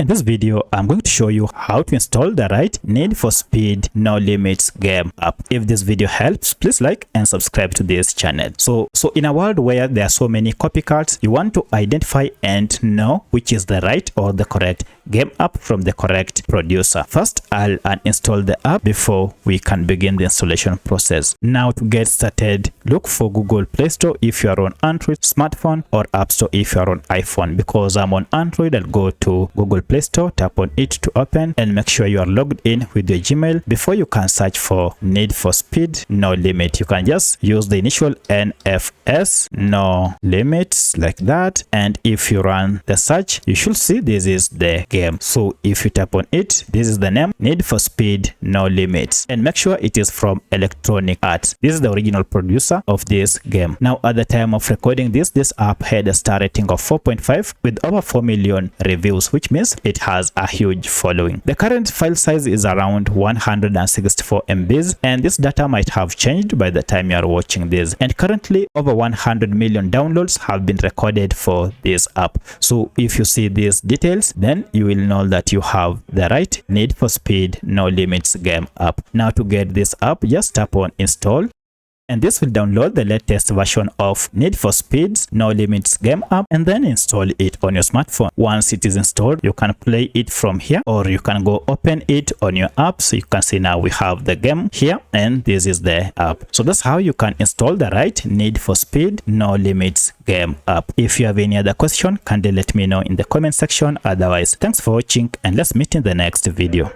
In this video, I'm going to show you how to install the right Need for Speed No Limits game app. If this video helps, please like and subscribe to this channel. So in a world where there are so many copycats, you want to identify and know which is the right or the correct game app from the correct producer. First, I'll uninstall the app before we can begin the installation process. Now to get started, look for Google Play Store if you are on Android smartphone or App Store if you are on iPhone. Because I'm on Android, I'll go to Google Play Store, tap on it to open, and make sure you are logged in with your Gmail before you can search for Need for Speed No Limit. You can just use the initial NFS No Limits like that, and if you run the search, you should see this is the game. So if you tap on it, this is the name, Need for Speed No Limits, and make sure it is from Electronic Arts. This is the original producer of this game. Now at the time of recording this app had a star rating of 4.5 with over 4 million reviews, which means it has a huge following. The current file size is around 164 MBs, and this data might have changed by the time you are watching this. And currently over 100 million downloads have been recorded for this app. So if you see these details, then you will know that you have the right Need for Speed No Limits game app. Now to get this app, just tap on install, and this will download the latest version of Need for Speed No Limits game app and then install it on your smartphone. Once it is installed, you can play it from here, or you can go open it on your app. So you can see now we have the game here, and this is the app. So that's how you can install the right Need for Speed No Limits game app. If you have any other question, kindly let me know in the comment section. Otherwise, thanks for watching, and let's meet in the next video.